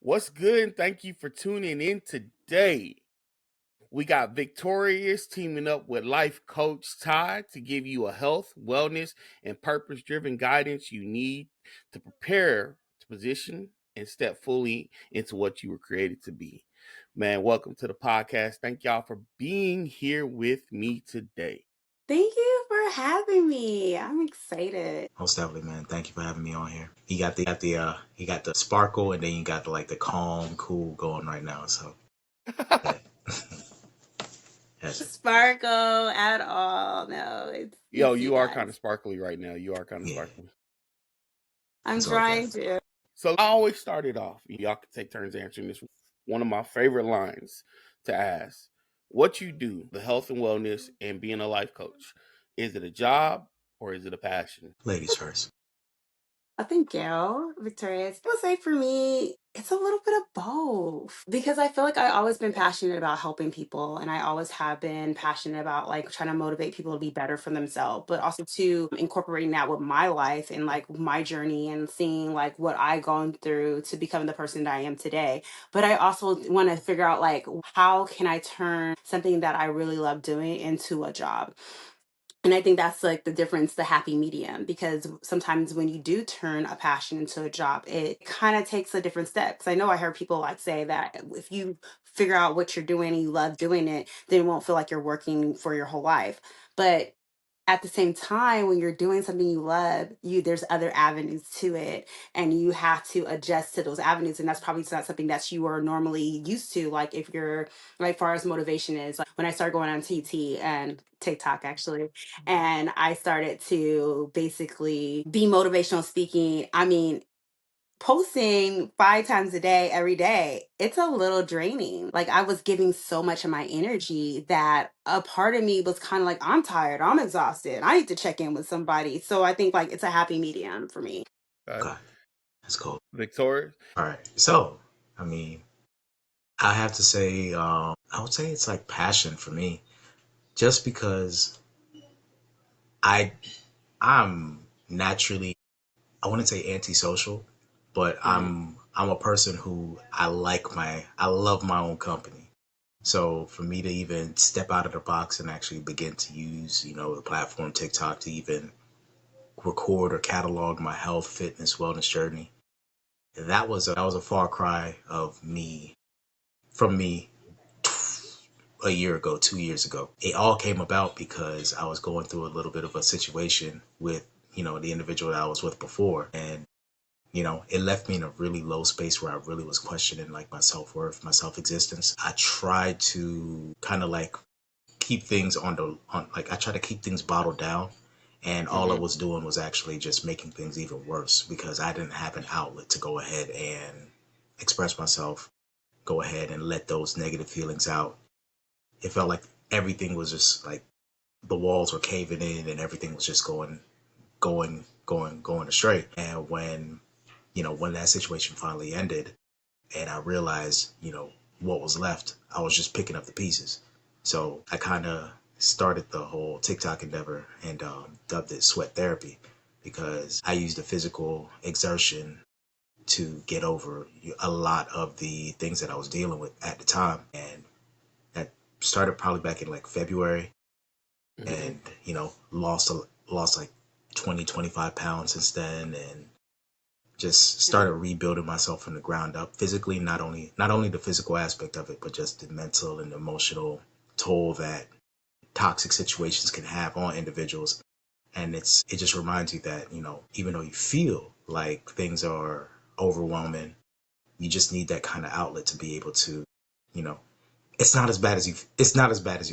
What's good? And thank you for tuning in today. We got Victorious teaming up with life coach Ty to give you a health, wellness, and purpose driven guidance you need to prepare to position and step fully into what you were created to be. Man, welcome to the podcast. Thank y'all for being here with me today. Thank you for having me. I'm excited. Most definitely, man. Thank you for having me on here. You got the sparkle, and then you got the calm, cool going right now. So yeah, yes, Sparkle at all. No, Yo, it's you you are kind guys. of sparkly right now. You are kind of yeah, sparkly. I'm it's all good. trying to. So I always started off. Y'all can take turns answering this. One of my favorite lines to ask: what you do, the health and wellness, and being a life coach. Is it a job or is it a passion? Ladies first. Thank you, Victorious. I would say for me, it's a little bit of both because I feel like I've always been passionate about helping people and I always have been passionate about like trying to motivate people to be better for themselves, but also to incorporating that with my life and like my journey and seeing like what I've gone through to become the person that I am today. But I also want to figure out like how can I turn something that I really love doing into a job. And I think that's like the difference, the happy medium, because sometimes when you do turn a passion into a job, it kind of takes a different step. Because I know I heard people like say that if you figure out what you're doing and you love doing it, then it won't feel like you're working for your whole life. But at the same time, when you're doing something you love, there's other avenues to it, and you have to adjust to those avenues. And that's probably not something that you are normally used to. Like if you're like far as motivation is, like when I started going on TT and TikTok actually, and I started to basically be motivational speaking. I mean, posting 5 times a day every day, it's a little draining. Like I was giving so much of my energy that a part of me was kind of like, I'm tired, I'm exhausted, I need to check in with somebody. So I think like it's a happy medium for me. Okay. Okay, that's cool. Victoria? All right. So, I mean, I have to say, I would say it's like passion for me, just because I I'm naturally, I wouldn't say antisocial, but Mm-hmm. I'm a person who I love my own company. So for me to even step out of the box and actually begin to use, the platform TikTok to even record or catalog my health, fitness, wellness journey, that was a far cry of me from me a year ago, 2 years ago. It all came about because I was going through a little bit of a situation with, the individual that I was with before. And it left me in a really low space where I really was questioning like my self worth, my self existence. I tried to kind of like keep things I try to keep things bottled down. And all I Mm-hmm. was doing was actually just making things even worse because I didn't have an outlet to go ahead and express myself, go ahead and let those negative feelings out. It felt like everything was just like the walls were caving in and everything was just going astray. And when that situation finally ended and I realized, what was left, I was just picking up the pieces. So I kind of started the whole TikTok endeavor and dubbed it sweat therapy because I used the physical exertion to get over a lot of the things that I was dealing with at the time. And that started probably back in like February, Mm-hmm. and lost like 20-25 pounds since then, and just started rebuilding myself from the ground up physically, not only the physical aspect of it, but just the mental and emotional toll that toxic situations can have on individuals. And it just reminds you that, even though you feel like things are overwhelming, you just need that kind of outlet to be able to, you know it's not as bad as you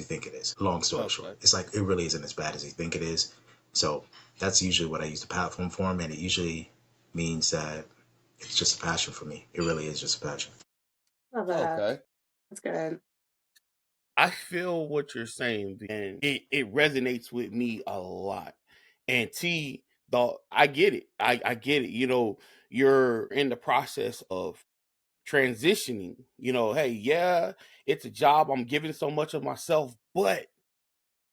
think it is. Long story short, Okay. it's like it really isn't as bad as you think it is. So that's usually what I use the platform for, and it usually means that it's just a passion for me. It really is just a passion. Love that. Okay. That's good. I feel what you're saying, and it resonates with me a lot. And I get it. I get it. You're in the process of transitioning. Hey, yeah, it's a job. I'm giving so much of myself, but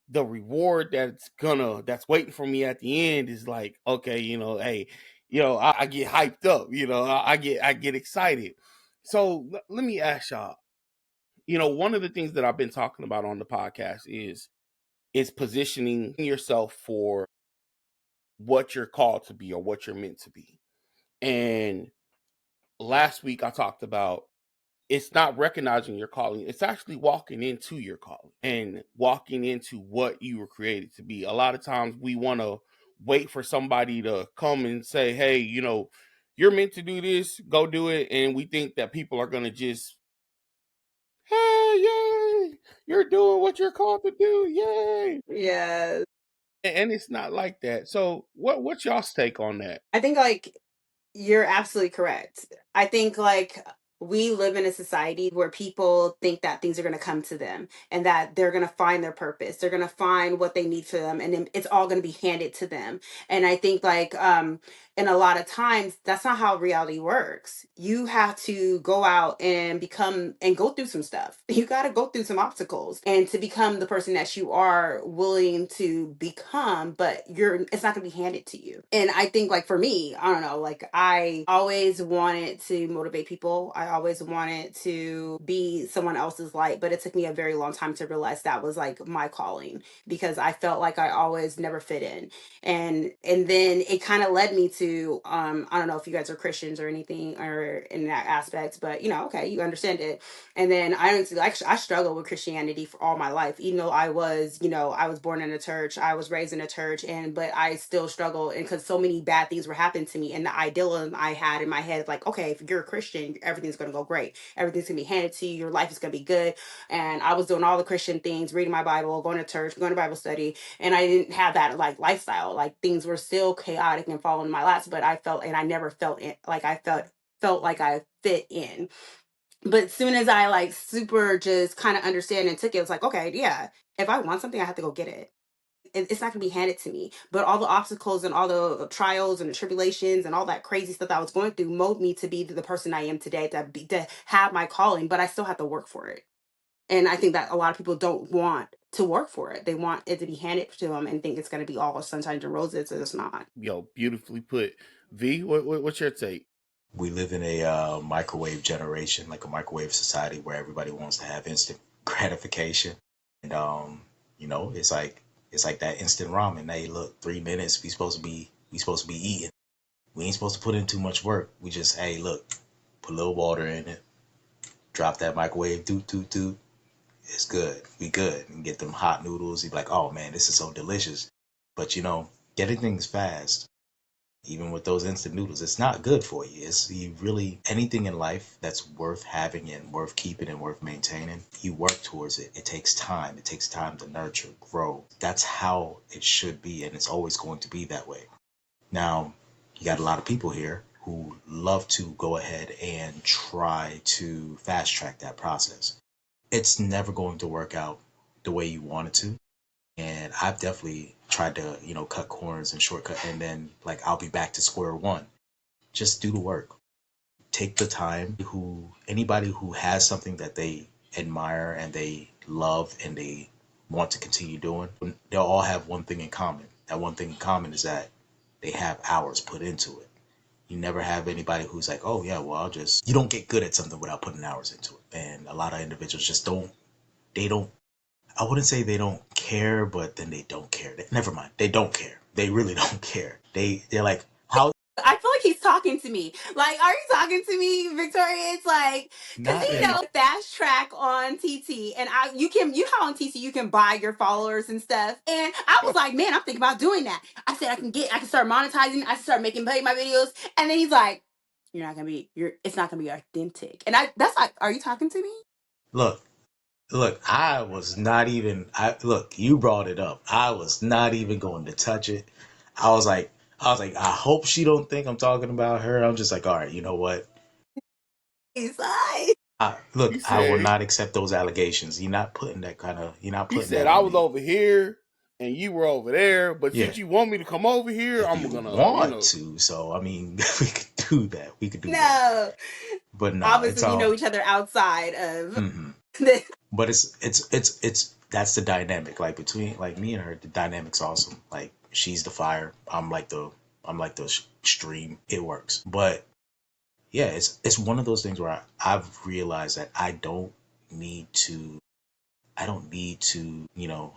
the reward that's waiting for me at the end is like, okay, hey, I get hyped up. I get excited. So let me ask y'all. One of the things that I've been talking about on the podcast is positioning yourself for what you're called to be or what you're meant to be. And last week I talked about it's not recognizing your calling, it's actually walking into your calling and walking into what you were created to be. A lot of times we want to wait for somebody to come and say, hey, you're meant to do this, go do it. And we think that people are going to just, hey, yay, you're doing what you're called to do, yay. Yes. And it's not like that. So what's y'all's take on that? I think like you're absolutely correct. I think like we live in a society where people think that things are going to come to them and that they're going to find their purpose. They're going to find what they need for them and then it's all going to be handed to them. And I think like and a lot of times that's not how reality works. You have to go out and become and go through some stuff. You got to go through some obstacles and to become the person that you are willing to become, but it's not going to be handed to you. And I think like for me, I don't know, like I always wanted to motivate people. I always wanted to be someone else's light, but it took me a very long time to realize that was like my calling because I felt like I always never fit in. And then it kind of led me to I don't know if you guys are Christians or anything or in that aspect, but okay, you understand it. And then I struggled with Christianity for all my life, even though I was born in a church, I was raised in a church, but I still struggle, and because so many bad things were happening to me, and the idealism I had in my head, like, okay, if you're a Christian, everything's gonna go great, everything's gonna be handed to you, your life is gonna be good. And I was doing all the Christian things, reading my Bible, going to church, going to Bible study, and I didn't have that like lifestyle. Like things were still chaotic and falling in my laps, but I never felt it like I felt like I fit in. But as soon as I like super just kind of understand and took it, it was like, okay, yeah, if I want something, I have to go get it. It's not gonna be handed to me. But all the obstacles and all the trials and the tribulations and all that crazy stuff that I was going through mold me to be the person I am today, to have my calling, but I still have to work for it. And I think that a lot of people don't want to work for it. They want it to be handed to them and think it's gonna be all sunshine and roses, and it's not. Beautifully put. V, what's your take? We live in a microwave generation, like a microwave society where everybody wants to have instant gratification. And it's like that instant ramen. Hey, look, 3 minutes, we supposed to be eating. We ain't supposed to put in too much work. We just, hey, look, put a little water in it, drop that microwave, doot doot doot. It's good. We good. And get them hot noodles. You be like, oh man, this is so delicious. But getting things fast, even with those instant noodles, it's not good for you. It's you really anything in life that's worth having and worth keeping and worth maintaining, you work towards it. It takes time. It takes time to nurture, grow. That's how it should be, and it's always going to be that way. Now, you got a lot of people here who love to go ahead and try to fast track that process. It's never going to work out the way you want it to. And I've definitely tried to, cut corners and shortcut, and then like I'll be back to square one. Just do the work. Take the time. Anybody who has something that they admire and they love and they want to continue doing, they'll all have one thing in common. That one thing in common is that they have hours put into it. You never have anybody who's like, oh yeah, well you don't get good at something without putting hours into it. And a lot of individuals just they don't I wouldn't say they don't care, but then they don't care. Never mind. They don't care. They really don't care. They're like, how? I feel like he's talking to me. Like, are you talking to me, Victoria? It's like, because Not in fast track on TT, and you know how on TT you can buy your followers and stuff. And I was like, man, I'm thinking about doing that. I said I can start monetizing. I can start making my videos. And then he's like, it's not gonna be authentic. And that's like, are you talking to me? look, look. I was not even. Look. You brought it up. I was not even going to touch it. I was like, I hope she don't think I'm talking about her. I'm just like, all right, you know what? He's like, Look, He I will said not accept those allegations. You're not putting that kind of. You're not he putting said that I on was me. over here and you were over there, but Yeah. since you want me to come over here, If I'm you gonna, want to, so I mean, we could do that. We could do that. no. But no, it's Obviously, we know all. each other outside of Mhm. this. But it's that's the dynamic, like between like me and her. The dynamic's awesome. Like she's the fire, I'm like the stream. It works. But yeah, it's one of those things where I've realized that need to I don't need to,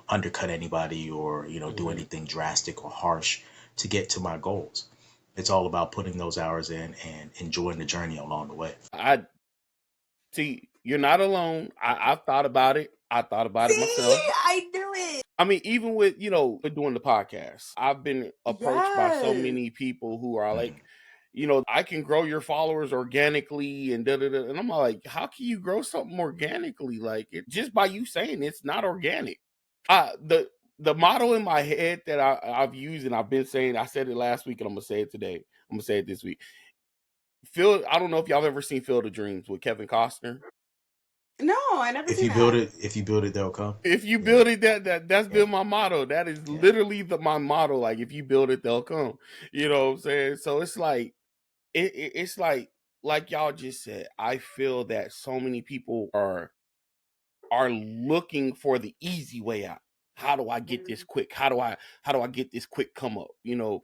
undercut anybody or, do Hmm. anything drastic or harsh to get to my goals. It's all about putting those hours in and enjoying the journey along the way. I See, you're not alone. I've thought about it. I thought about it See, myself. I knew it. I mean, even with with doing the podcast, I've been approached by so Yes. many people who are Mhm. like, I can grow your followers organically and da da da. And I'm like, how can you grow something organically? Like just by you saying it's not organic. The motto in my head that I've used and I've been saying, I said it last week and I'm gonna say it today. I'm gonna say it this week. I don't know if y'all have ever seen Field of Dreams with Kevin Costner. No, I never seen that. If you build it, they'll come. If you Yeah, build it, that's yeah, been my motto. That is yeah. literally my motto. Like if you build it, they'll come. You know what I'm saying? So it's like it's like y'all just said. I feel that so many people are looking for the easy way out. How do I get this Mhm. quick? How do I get this quick come up?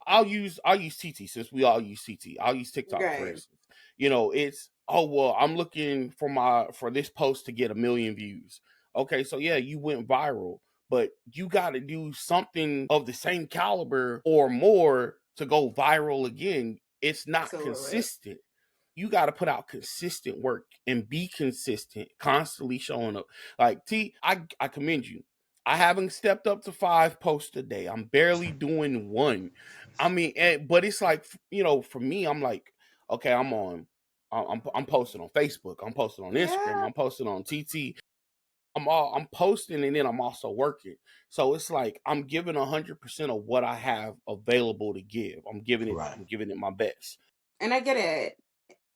I'll use TT since we all use TT. I'll use TikTok for Right. instance. It's oh well, I'm looking for this post to get 1 million views. Okay, so yeah, you went viral, but you got to do something of the same caliber or more to go viral again. It's not Absolutely. consistent. You got to put out consistent work and be consistent, constantly showing up. Like I commend you. I haven't stepped up to 5 posts a day. I'm barely doing one. I mean, but it's like for me, I'm like, okay, I'm posting on Facebook. I'm posting on Instagram. Yeah. I'm posting on TT. I'm posting and then I'm also working. So it's like I'm giving 100% of what I have available to give. I'm giving it. Right. I'm giving it my best. And I get it.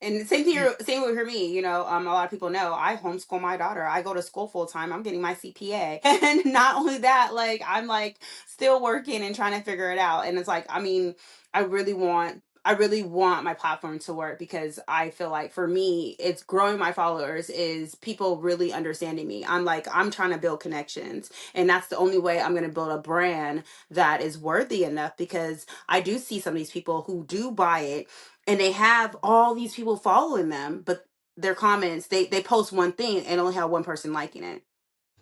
And same You, here, same with me. A lot of people know I homeschool my daughter. I go to school full time. I'm getting my CPA, and not only that, like I'm like still working and trying to figure it out. And it's like, I mean, I really want my platform to work because I feel like for me, it's growing my followers is people really understanding me. I'm trying to build connections, and that's the only way I'm going to build a brand that is worthy enough because I do see some of these people who do buy it and they have all these people following them, but their comments, they post one thing and only have one person liking it,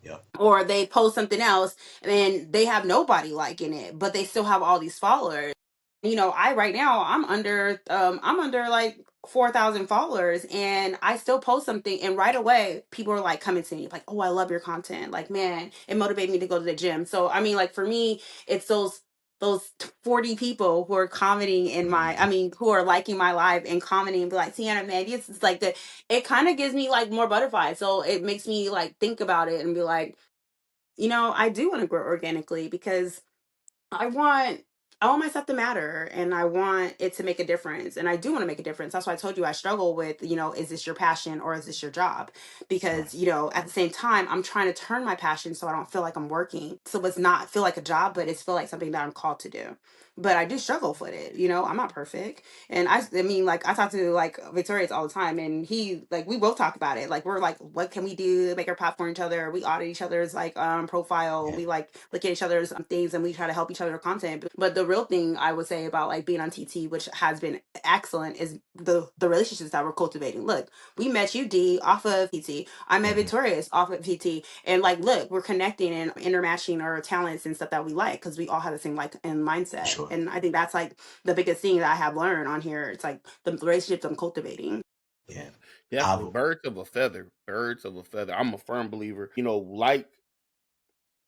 Yep. or they post something else and they have nobody liking it, but they still have all these followers. I right now I'm under like 4,000 followers, and I still post something and right away people are like coming to me like, oh, I love your content, like, man, it motivated me to go to the gym. So I mean, like, for me, it's those 40 people who are commenting in my, I Mhm. mean, who are liking my live and commenting and be like, Tiana, man, it's like that. It kind of gives me like more butterflies. So it makes me like think about it and be like, I do want to grow organically because I want I want my stuff to matter, and I want it to make a difference, and I do want to make a difference. That's why I told you I struggle with, is this your passion or is this your job? Right. Because, at the same time, I'm trying to turn my passion so I don't feel like I'm working. So it's not feel like a job, but it's feel like something that I'm called to do. But I do struggle with it. I'm not perfect. And I mean, like, I talk to like Victorious all the time, and he, like, we both talk about it. Like, we're like, what can we do to make our platform each other? We audit each other's like profile. Yeah. We like look at each other's things, and we try to help each other content. But the real thing I would say about like being on TT, which has been excellent, is the relationships that we're cultivating. Look, we met you, D, off of TT. I met Hmm. Victorious off of TT, and like, look, we're connecting and intermatching our talents and stuff that we like because we all have the same like and For mindset. sure. And I think that's like the biggest thing that I have learned on here. It's like the relationships I'm cultivating. Yeah. Definitely I've birds of a feather. Birds of a feather. I'm a firm believer.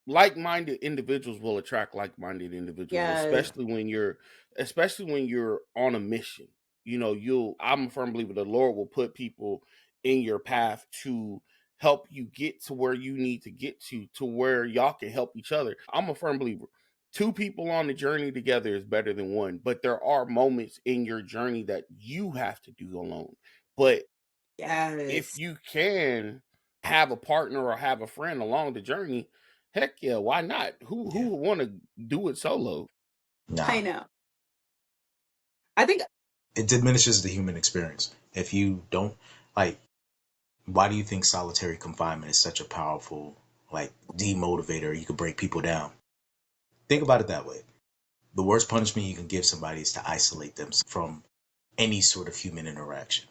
Like-minded individuals will attract like-minded individuals, Yes. especially when you're on a mission. I'm a firm believer the Lord will put people in your path to help you get to where you need to get to where y'all can help each other. I'm a firm believer. Two people on the journey together is better than one, but there are moments in your journey that you have to do alone. But if Yes. you can have a partner or have a friend along the journey, heck yeah, why not? Who yeah. would want to do it solo? I Nah. know. I think It diminishes the human experience. If you don't like, why do you think solitary confinement is such a powerful like demotivator? You could break people down. Think about it that way. The worst punishment you can give somebody is to isolate them from any sort of human interaction.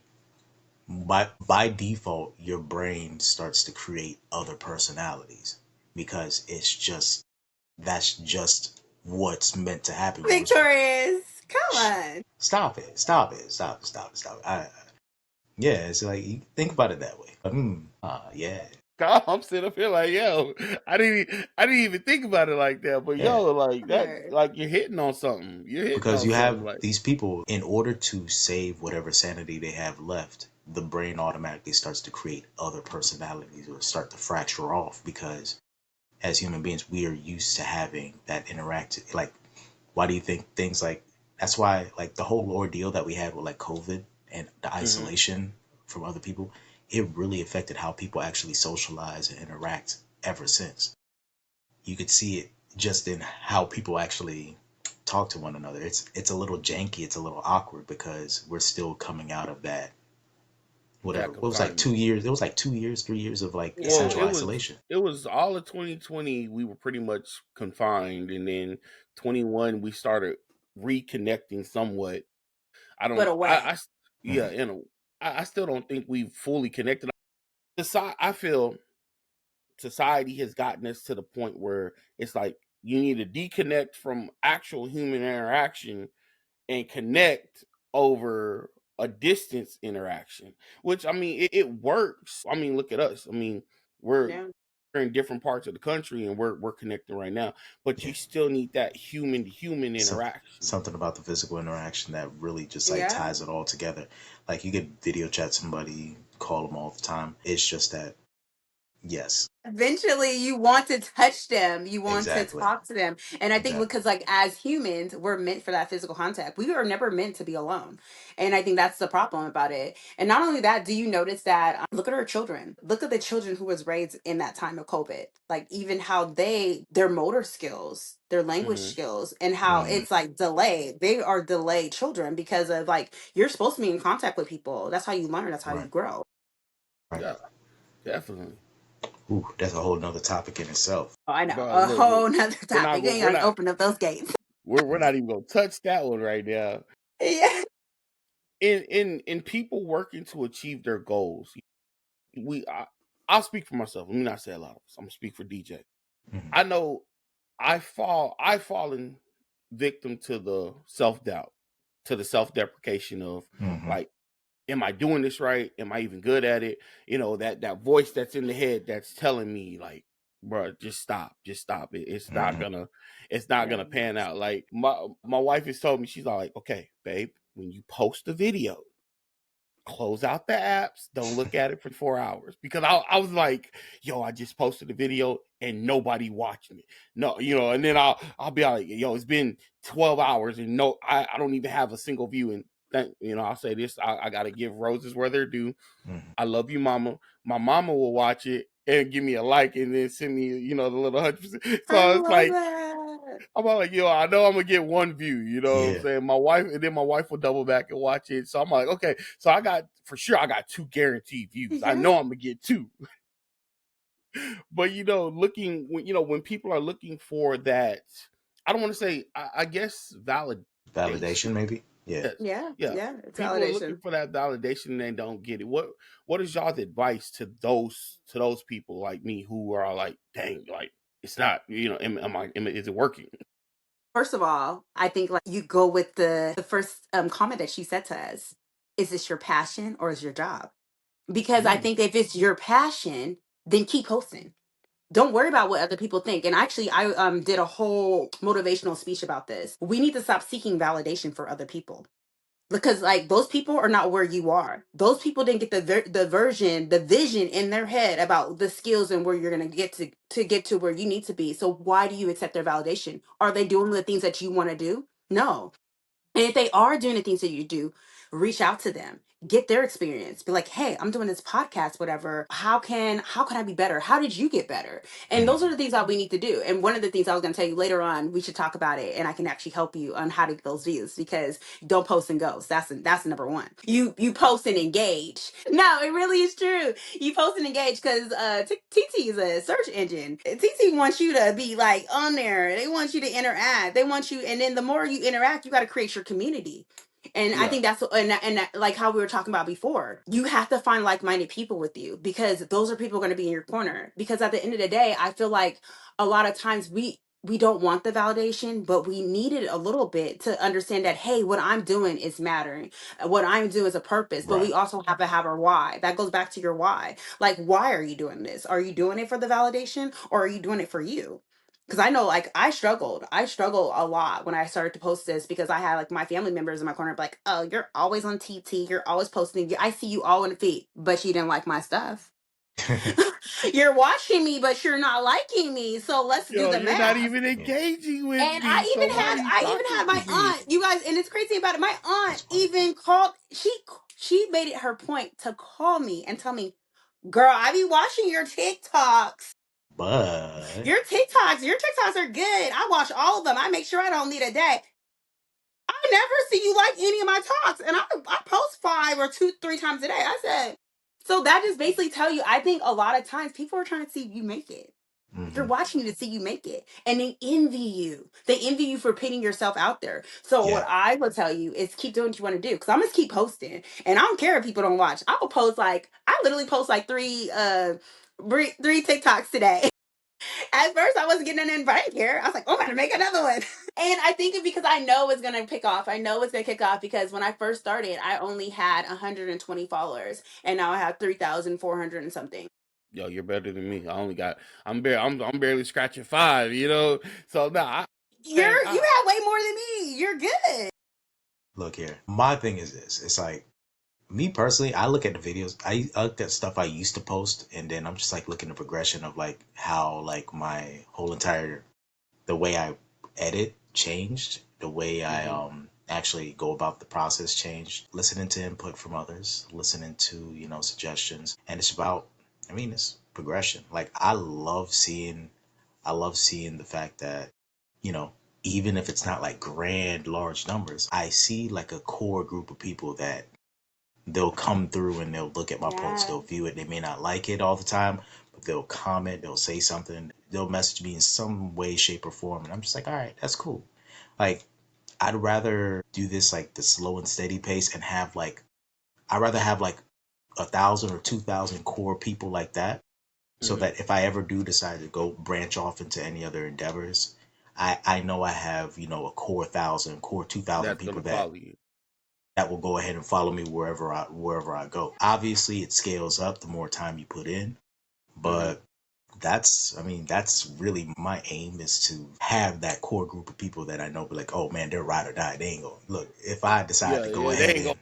by default, your brain starts to create other personalities because that's just what's meant to happen. Victorious, come on. Stop it. Yeah, it's like you think about it that way. Yeah, I'm sitting up here like, yo, I didn't even think about it like that. But yeah. yo, like that, Her. like you're hitting on something. You're hitting Because on you something. have Like, these people, in order to save whatever sanity they have left, the brain automatically starts to create other personalities or start to fracture off because as human beings, we are used to having that interactive. Like, why do you think things like that's why like the whole ordeal that we had with like COVID and the hmm isolation from other people, it really affected how people actually socialize and interact ever since. You could see it just in how people actually talk to one another. It's a little janky, it's a little awkward because we're still coming out of that whatever. that What was like confinement. 2 years? It was like 2 years, 3 years of like Yeah. Well, essential isolation. it was all of 2020. We were pretty much confined, and then 21 we started reconnecting somewhat. I But don't. away. Yeah, Hmm. you know, I still don't think we've fully connected. I feel society has gotten us to the point where it's like you need to deconnect from actual human interaction and connect over a distance interaction, which I mean, it works. I mean, look at us. I mean, we're Yeah. in different parts of the country and we're connected right now, but Yeah. you still need that human to human Some, interaction. something about the physical interaction that really just like Yeah. ties it all together. Like you could video chat somebody, call them all the time. It's just that, yes, Eventually you want to touch them, you want to exactly, talk to them, and I think exactly. because like as humans we're meant for that physical contact. We are never meant to be alone, and I think that's the problem about it. And not only that, do you notice that look at our children, look at the children who was raised in that time of COVID, like even how their motor skills, their language hmm skills, and how Hmm. it's like delayed. They are delayed children because of like you're supposed to be in contact with people. That's how you learn, that's how you Right, grow. right. Yeah, definitely. Ooh, that's a whole nother topic in itself. Oh, I know. But A look, whole nother we're not topic. You ain't we're gonna not open up those gates. we're not even gonna touch that one right now. Yeah. In people working to achieve their goals, we I'll speak for myself. Let me not say a lot of us. I'm gonna speak for DJ. Hmm. I know I've fallen victim to the self-doubt, to the self-deprecation of Hmm. like, am I doing this right? Am I even good at it? You know, that voice that's in the head that's telling me like, bro, just stop. Just stop it. Hmm. It's not Yeah. gonna pan out. Like my wife has told me, she's all like, okay, babe, when you post a video, close out the apps, don't look at it for 4 hours. Because I was like, yo, I just posted a video and nobody watching it. No, you know, and then I'll be like, yo, it's been 12 hours and no, I don't even have a single view. And you know, I'll say this, I gotta give roses where they're due. Hmm. I love you, mama. My mama will watch it and give me a like and then send me, you know, the little 100%. I So it's love like that. I'm all like, yo, I know I'm gonna get one view, you know what I'm Yeah. saying? My wife, and then my wife will double back and watch it. So I'm like, okay, so I got two guaranteed views. I Yeah. know I'm gonna get two. But you know, looking when you know, when people are looking for that, I don't want to say I guess validation. Validation, maybe. Yeah. Yes. Yeah. Yeah. Yeah. It's People are looking validation. for that validation and they don't get it. What is y'all's advice to those people like me who are like, dang, like it's not, you know, is it working? First of all, I think like you go with the first comment that she said to us. Is this your passion or is your job? Because I Mm, think if it's your passion, then keep posting. Don't worry about what other people think. And actually, I did a whole motivational speech about this. We need to stop seeking validation for other people because like those people are not where you are. Those people didn't get the vision in their head about the skills and where you're going to get to where you need to be. So why do you accept their validation? Are they doing the things that you want to do? No. And if they are doing the things that you do, reach out to them, get their experience. Be like, hey, I'm doing this podcast, whatever. How can I be better? How did you get better? And those are Hmm. the things that we need to do. And one of the things I was gonna tell you later on, we should talk about it and I can actually help you on how to get those views because don't post and ghost. That's number one. You post and engage. No, it really is true. You post and engage because TT is a search engine. TT wants you to be like on there. They want you to interact. They want you, and then the more you interact, you got to create your community. And I Yeah. think that's like how we were talking about before. You have to find like-minded people with you, because those are people going to be in your corner. Because at the end of the day, I feel like a lot of times we don't want the validation, but we need it a little bit to understand that, hey, what I'm doing is mattering. What I'm doing is a purpose, but we Right. also have to have our why. That goes back to your why. Like, why are you doing this? Are you doing it for the validation, or are you doing it for you? Because I know, like, I struggled a lot when I started to post this, because I had like my family members in my corner be like, oh, you're always on TT, you're always posting, I see you all in the feed, but you didn't like my stuff. You're watching me, but you're not liking me, so let's do Yo, the you're not math. even Yeah. engaging with And me, so why are you I even talking had to my me? aunt, you guys, and it's crazy about it, my aunt That's funny. even called, she made it her point to call me and tell me, girl, I be watching your TikToks. But Your TikToks are good. I watch all of them. I make sure I don't need a day. I never see you like any of my talks, and I post 5 or 2, 3 times a day. I said, so that just basically tell you. I think a lot of times people are trying to see you make it. They're hmm watching you to see you make it, and they envy you. They envy you for putting yourself out there. So what yeah. I will tell you is keep doing what you want to do, because I'm gonna keep posting, and I don't care if people don't watch. I will post like I literally post like three TikToks today. At first, I wasn't getting an invite here. I was like, oh, I'm gonna make another one. And I think it's because I know it's gonna pick off. I know it's gonna kick off, because when I first started, I only had 120 followers, and now I have 3,400 and something. Yo, you're better than me. I'm barely scratching 5, you know. So nah, man, You have way more than me. You're good. Look here. My thing is this. It's like me personally, I look at the videos. I look at stuff I used to post, and then I'm just like looking at the progression of like how like my whole entire the way I edit changed, the way I hmm actually go about the process changed, listening to input from others, listening to, suggestions. And it's about, I mean, it's progression. Like I love seeing the fact that, you know, even if it's not like grand large numbers, I see like a core group of people that they'll come through and they'll look at my post, Yeah. they'll view it. They may not like it all the time, but they'll comment, they'll say something, they'll message me in some way, shape, or form. And I'm just like, all right, that's cool. Like, I'd rather do this like the slow and steady pace and have like, I'd rather have like 1,000 or 2,000 core people like that. So hmm that if I ever do decide to go branch off into any other endeavors, I know I have, a core 2,000 That's people gonna that follow you. will go ahead and follow me wherever I go. Obviously, it scales up the more time you put in, hmm but that's really my aim, is to have that core group of people that I know be like, oh man, they're ride or die. They ain't gonna look if I decide Yeah, to go yeah, they ahead ain't gonna.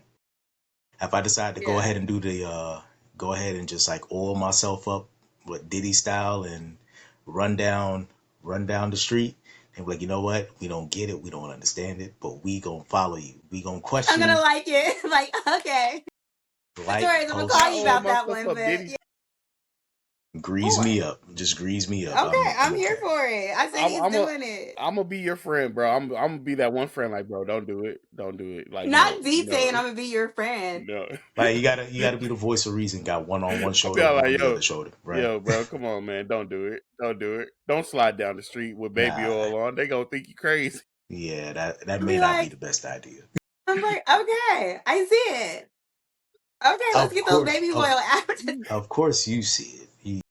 and if I decide to go Yeah. ahead and do the go ahead and just like oil myself up with Diddy style and run down run down the street and be like, you know what? We don't get it, we don't understand it, but we gonna follow you. We gonna I'm question gonna you, like it. Like, okay. like, Victoria's, I'm gonna post, call Not you all about my that stuff one, up, but Diddy. yeah. grease Boy. me up. Just grease me up. Okay, I'm I'm here okay. for it. I say I'm he's I'm a doing it. I'm gonna be your friend, bro. I'm gonna be that one friend. Like, bro, don't do it. Don't do it. Like, Not no, D no, saying I'm gonna be your friend. no. Like you gotta be the voice of reason. Got one on one I'll be shoulder, all one on like, the other shoulder, right? bro, come on, man. Don't do it. Don't do it. Don't slide down the street with baby Nah, oil on. They gonna think you crazy. yeah, that I'll may be not be like, the best idea. I'm like, okay, I see it. Okay, let's Of get those course, baby oil of out. of course you see it.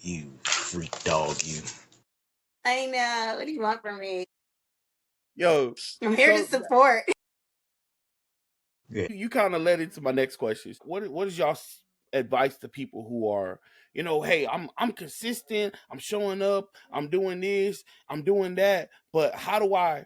You freak dog, you. I know. What do you want from me? Yo, I'm here to so support. Yeah. you kind of led into my next question. What is y'all's advice to people who are, hey, I'm consistent, I'm showing up, I'm doing this, I'm doing that, but how do I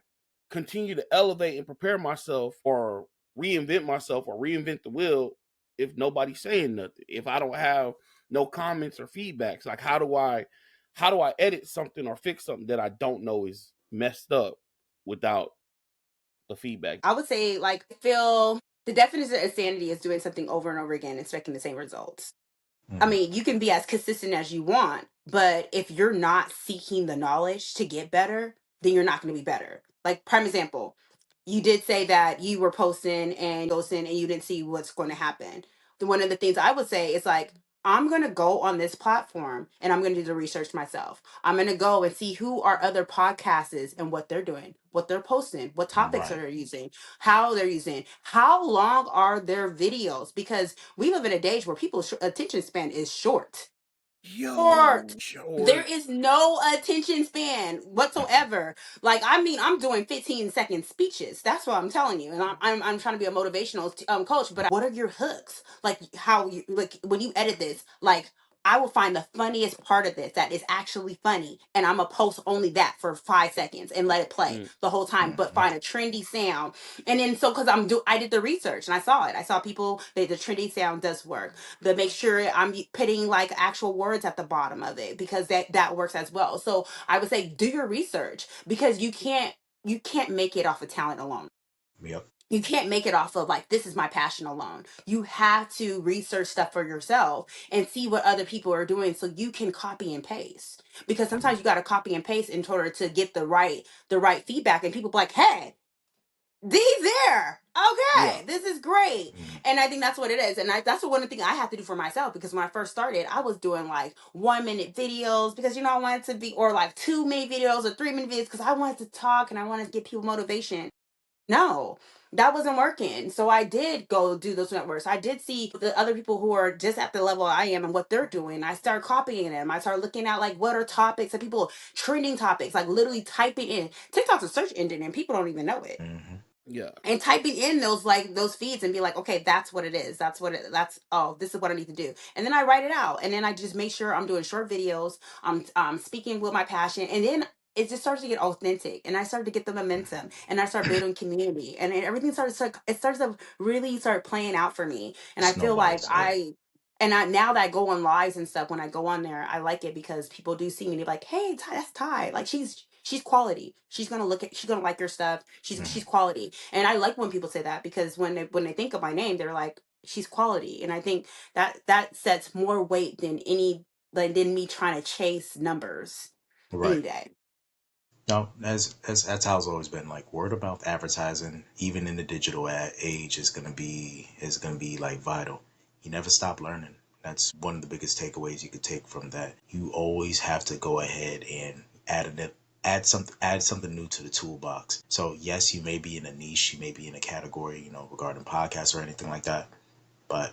continue to elevate and prepare myself, or reinvent the wheel, if nobody's saying nothing? If I don't have no comments or feedbacks, like how do I edit something or fix something that I don't know is messed up without the feedback? I would say, like, feel the definition of sanity is doing something over and over again, expecting the same results. I Mhm. mean, you can be as consistent as you want, but if you're not seeking the knowledge to get better, then you're not going to be better. Like, prime example, you did say that you were posting and ghosting and you didn't see what's going to happen. One of the things I would say is like, I'm going to go on this platform and I'm going to do the research myself. I'm going to go and see who our other podcasts is and what they're doing, what they're posting, what topics are Right. they using, how they're using, how long are their videos, because we live in a age where people's attention span is short. Yo, Short. There short. is no attention span whatsoever. Like, I mean, I'm doing 15-second speeches. That's what I'm telling you. And I'm trying to be a motivational coach. But what are your hooks? Like, how you, like, when you edit this, like, I will find the funniest part of this that is actually funny, and I'm gonna post only that for 5 seconds and let it play Mm, the whole time. But Hmm. find a trendy sound, and then so because I did the research and I saw it. I saw people that the trendy sound does work. The make sure I'm putting like actual words at the bottom of it, because that works as well. So I would say do your research, because you can't make it off of talent alone. Yep. You can't make it off of like, this is my passion alone. You have to research stuff for yourself and see what other people are doing so you can copy and paste, because sometimes you got to copy and paste in order to get the right feedback, and people be like, hey, these there. yeah. Okay, this is great. Hmm. And I think that's what it is. And that's the one thing I have to do for myself, because when I first started, I was doing like 1 minute videos, because I wanted to be, or like 2 minute videos or 3 minute videos, because I wanted to talk and I wanted to give people motivation. No, that wasn't working. So I did go do those networks. I did see the other people who are just at the level I am and what they're doing. I started copying them. I started looking at like, what are topics and people trending topics, like literally typing in. TikTok's a search engine and people don't even know it, Hmm. Yeah. and typing in those feeds and be like, okay, that's what it is, that's, oh, this is what I need to do, and then I write it out, and then I just make sure I'm doing short videos. I'm speaking with my passion, and then it just starts to get authentic, and I started to get the momentum, and I start building community, and then everything starts to really start playing out for me. And I feel like Snowballs. Yeah. now that I go on lives and stuff, when I go on there, I like it because people do see me. They're like, "Hey, Ty, that's Ty. Like, she's quality. She's gonna like your stuff. She's Hmm. quality." And I like when people say that, because when they think of my name, they're like, "She's quality." And I think that sets more weight than than me trying to chase numbers any Right. day. No, as that's how it's always been. Like word of mouth advertising, even in the digital age, is gonna be like vital. You never stop learning. That's one of the biggest takeaways you could take from that. You always have to go ahead and add something new to the toolbox. So yes, you may be in a niche, you may be in a category, regarding podcasts or anything like that, but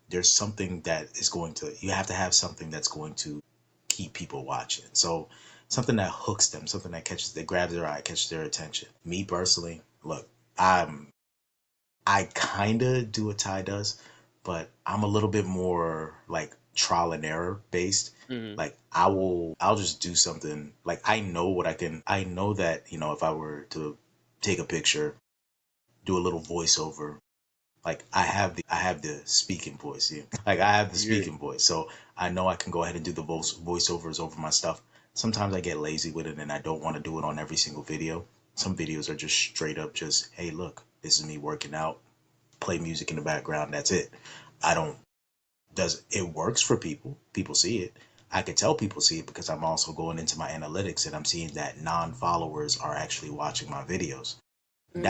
there's something that is going to you have to have something that's going to keep people watching. So something that hooks them, something that grabs their eye, catches their attention. Me personally, look, I kind of do what Ty does, but I'm a little bit more like trial and error based. Hmm. Like I'll just do something. Like I know that, if I were to take a picture, do a little voiceover, like I have the speaking voice. Yeah. Like I have the Yeah. speaking voice, so I know I can go ahead and do the voiceovers over my stuff. Sometimes I get lazy with it, and I don't want to do it on every single video. Some videos are just straight up, just hey, look, this is me working out. Play music in the background. That's it. I don't. Does it works for people? People see it. I can tell people see it because I'm also going into my analytics and I'm seeing that non-followers are actually watching my videos. Hmm.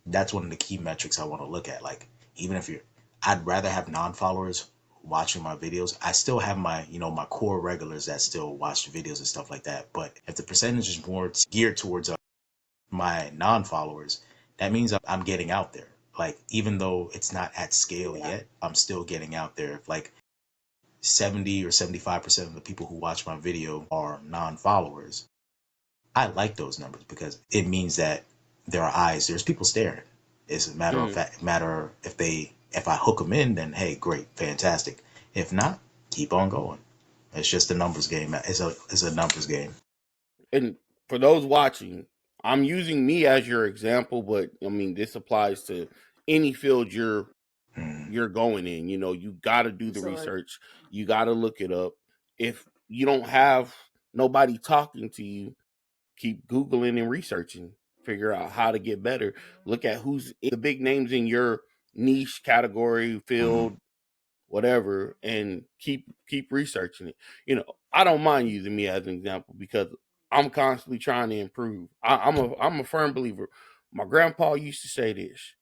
That's one of the key metrics I want to look at. Like even if you're, I'd rather have non-followers watching my videos. I still have my core regulars that still watch the videos and stuff like that. But if the percentage is more geared towards my non-followers, that means I'm getting out there. Like even though it's not at scale Yeah. yet, I'm still getting out there. If like 70 or 75% of the people who watch my video are non-followers, I like those numbers because it means that there are eyes. There's people staring. It's a matter of Hmm. fact, matter if I hook them in, then hey, great, fantastic. If not, keep on going. It's just a numbers game. It's a numbers game. And for those watching, I'm using me as your example, but I mean this applies to any field Mm, you're going in. You got to do the Absolutely. research. You got to look it up. If you don't have nobody talking to you, keep googling and researching. Figure out how to get better. Look at who's the big names in your niche category, mm, field, whatever, and keep researching it. I don't mind using me as an example because I'm constantly trying to improve. I'm a firm believer. My grandpa used to say this: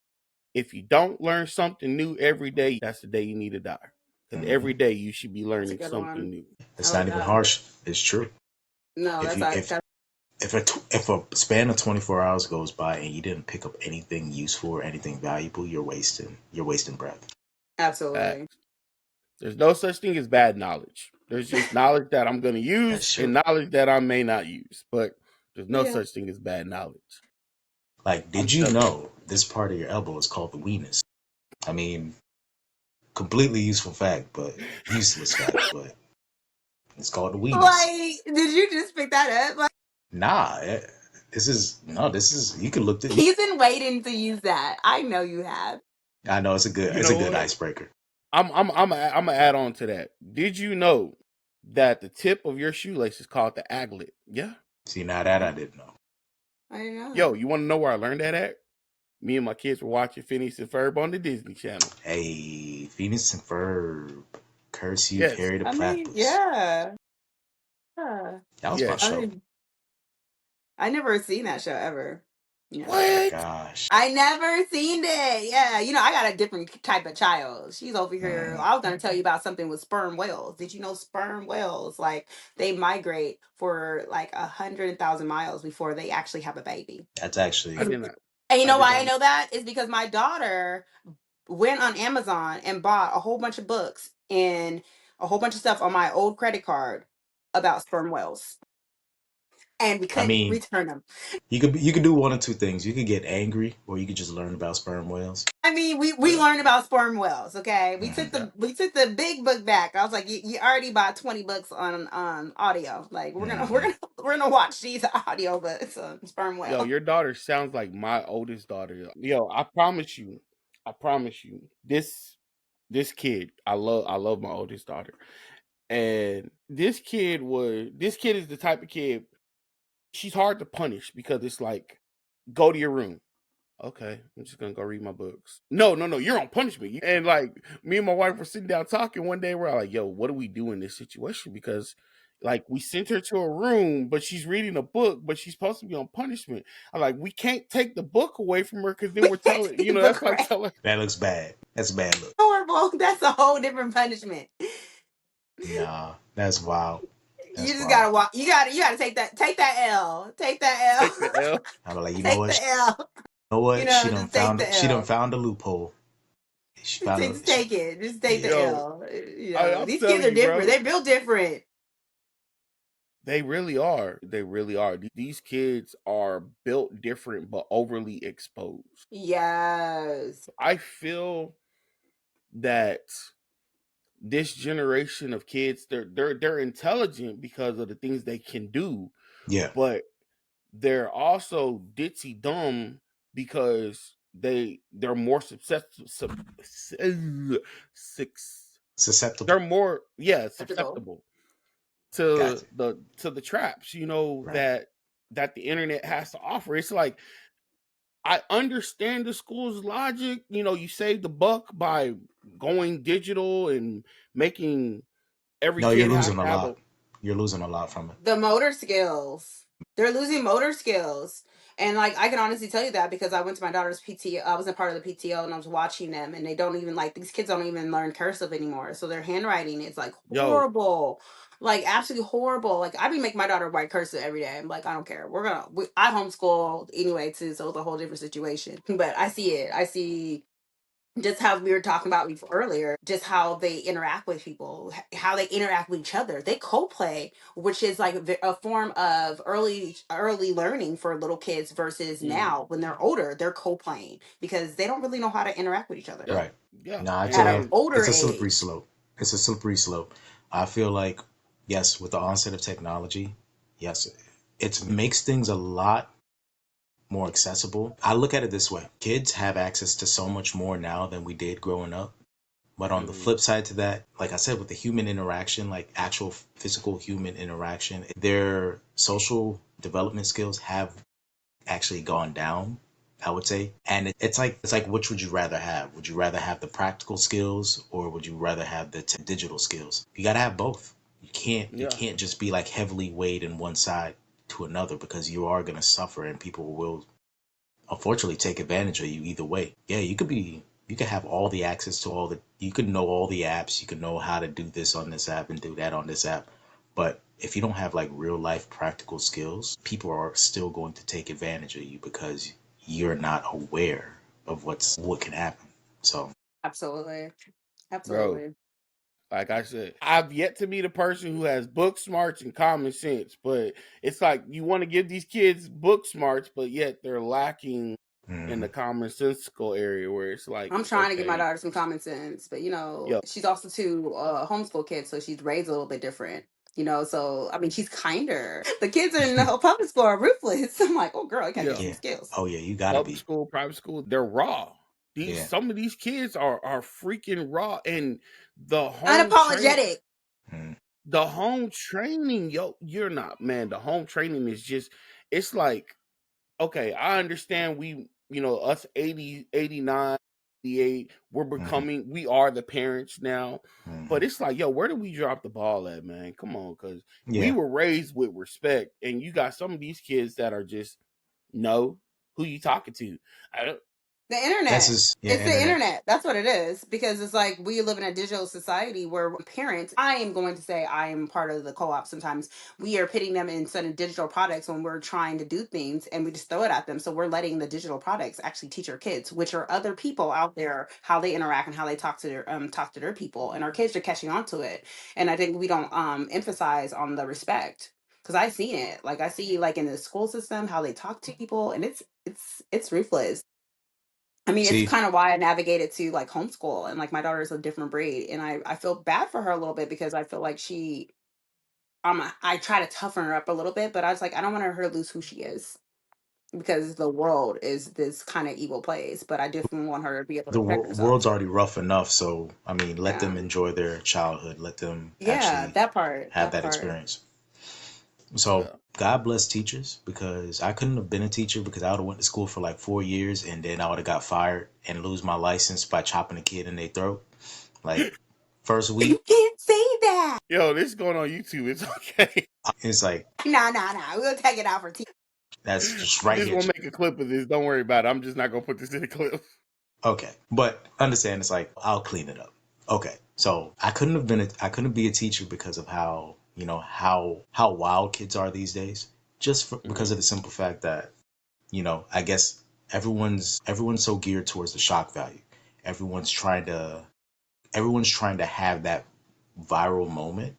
if you don't learn something new every day, that's the day you need to die. because Hmm. every day you should be That's a learning good something one. new. I It's not like even that. harsh. It's true. No, If that's you not. if That's if a span of 24 hours goes by and you didn't pick up anything useful or anything valuable, you're wasting breath. absolutely. Facts. There's no such thing as bad knowledge. There's just knowledge that I'm going to use That's and true. knowledge that I may not use. But there's no Yeah. such thing as bad knowledge. Like, I'm did you telling you. know this part of your elbow is called the weenus? I mean, completely useful fact, but useless fact, but it's called the weenus. Like, did you just pick that up? Like, Nah, this is you can look this. he's been waiting to use that. I know you have. I know You it's a know good what? icebreaker. I'm gonna add on to that. Did you know that the tip of your shoelace is called the aglet? Yeah. See, now that I didn't know. I didn't know Yo, that. you want to know where I learned that at? Me and my kids were watching Phineas and Ferb on the Disney Channel. Hey, Phoenix and Ferb, curse you, Yes, Harry the I mean, Platypus. yeah. Yeah. That was my yes. I show. mean, I never seen that show ever. Yeah. Oh my What? gosh. I never seen it. Yeah, I got a different type of child. She's over here. Mm, I was gonna tell you about something with sperm whales. Did you know sperm whales like they migrate for like 100,000 miles before they actually have a baby? that's I actually did not. And you I know did why I not. know that is because my daughter went on Amazon and bought a whole bunch of books and a whole bunch of stuff on my old credit card about sperm whales, and we I couldn't mean, return them. you could do one of two things. You could get angry or you could just learn about sperm whales. I mean, we Yeah. learned about sperm whales. Okay, we took Hmm. Yeah. the big book back. I was like, you already bought 20 books on audio. Like Hmm. we're gonna watch these audio books on sperm Yo, whale. your daughter sounds like my oldest daughter. Yo, I promise you, this kid, I love my oldest daughter. And this kid is the type of kid, she's hard to punish because it's like, go to your room. Okay, I'm just gonna go read my books. No, no, no, you're on punishment. And like me and my wife were sitting down talking one day, we're like, yo, what do we do in this situation? Because like we sent her to a room, but she's reading a book, but she's supposed to be on punishment. I'm like, we can't take the book away from her because then We we're can't telling, take the that's book like away. telling. That looks bad. That's a bad look. Horrible. That's a whole different punishment. Nah, that's wild. You That's just wild. gotta walk. You gotta take that L. Take that Take L. the L. I'm like, you know Take what? the L. You know what? Just take the She done L. found a loophole. She found Just a she, take it. Just take the yeah. Yo, L. I'm These kids telling are you, different. bro. They're built different. They really are. They really are. These kids are built different but overly exposed. Yes. I feel that this generation of kids, they're intelligent because of the things they can do, Yeah. but they're also ditzy dumb because they're more Susceptible. they're more, yeah, Skeptical. susceptible Gotcha. to the traps, Right. that the internet has to offer. It's like, I understand the school's logic. You save the buck by going digital and making every No, you're kid have losing to a have a. lot. You're losing a lot from it. The motor skills. They're losing motor skills. And like I can honestly tell you that because I went to my daughter's PTO. I was a part of the PTO and I was watching them and they don't even like these kids don't even learn cursive anymore. So their handwriting is like Yo, horrible. Like absolutely horrible. Like I be making my daughter write cursive every day. I'm like, I don't care. I homeschool anyway too, so it's a whole different situation. But I see it. I see just how we were talking about before earlier, just how they interact with people, how they interact with each other. They co-play, which is like a form of early learning for little kids versus mm, now when they're older, they're co-playing because they don't really know how to interact with each other yeah, Right. yeah, Nah, at an and older it's a slippery age. slope. It's a slippery slope. I feel like, yes, with the onset of technology, yes, it makes things a lot more accessible. I look at it this way. Kids have access to so much more now than we did growing up. But on the mhm, flip side to that, like I said, with the human interaction, like actual physical human interaction, their social development skills have actually gone down, I would say. And it's like which would you rather have? Would you rather have the practical skills or would you rather have the digital skills? You got to have both. You yeah, can't just be like heavily weighed in one side to another because you are going to suffer and people will unfortunately take advantage of you either way. Yeah, you could be You can have all the access to all the, you could know all the apps, you can know how to do this on this app and do that on this app. But if you don't have like real life practical skills, people are still going to take advantage of you because you're not aware of what can happen. So Absolutely. bro. Absolutely. Like I said, I've yet to meet a person who has book smarts and common sense. But it's like you want to give these kids book smarts, but yet they're lacking in the mhm. commonsensical area where it's like, I'm trying to give my okay, daughter some common sense, but yo, she's also too homeschool kid, so she's raised a little bit different. So I mean, she's kinder. The kids in the public school are ruthless. I'm like, oh girl, I gotta get yeah, some Yeah. skills. Oh yeah, you gotta public be. school, private school, they're raw. These Yeah. some of these kids are freaking raw, and the home train, Unapologetic. Mhm. the home training, yo, you're not, man. The home training is just, it's like, okay, I understand us 80, 89, 88, Mhm. we are the parents now. But Mhm. it's like, yo, where did we drop the ball at, man? Come on, because we Yeah. were raised with respect, and you got some of these kids that are just, no, who you talking to? I don't, The That's internet. just yeah, It's the internet. internet. That's what it is. Because it's like we live in a digital society where parents, I am going to say I am part of the co op sometimes. We are pitting them in certain digital products when we're trying to do things and we just throw it at them. So we're letting the digital products actually teach our kids, which are other people out there, how they interact and how they talk to their people. And our kids are catching on to it. And I think we don't emphasize on the respect. Because I see it. Like I see like in the school system how they talk to people and it's ruthless. I mean, it's See, kind of why I navigated to like homeschool and like my daughter's a different breed and I feel bad for her a little bit because I feel like I try to toughen her up a little bit, but I was like, I don't want her to lose who she is because the world is this kind of evil place, but I definitely want her to be able to the protect herself. world's already rough enough, so I mean, let Yeah. them enjoy their childhood. Let them Yeah, actually that part. have That that part. experience. So yeah. God bless teachers because I couldn't have been a teacher because I would have went to school for like 4 years and then I would have got fired and lose my license by chopping a kid in their throat. Like first week, You can't say that. Yo, this is going on YouTube. It's okay. it's like Nah. We'll take it out for tea. that's just I right just here. want to make a clip of this. Don't worry about it. I'm just not gonna put this in the clip. Okay, but understand it's like I'll clean it up. Okay, so I couldn't be a teacher because of how how wild kids are these days. Because Mhm. of the simple fact that I guess everyone's so geared towards the shock value. Everyone's trying to everyone's trying to have that viral moment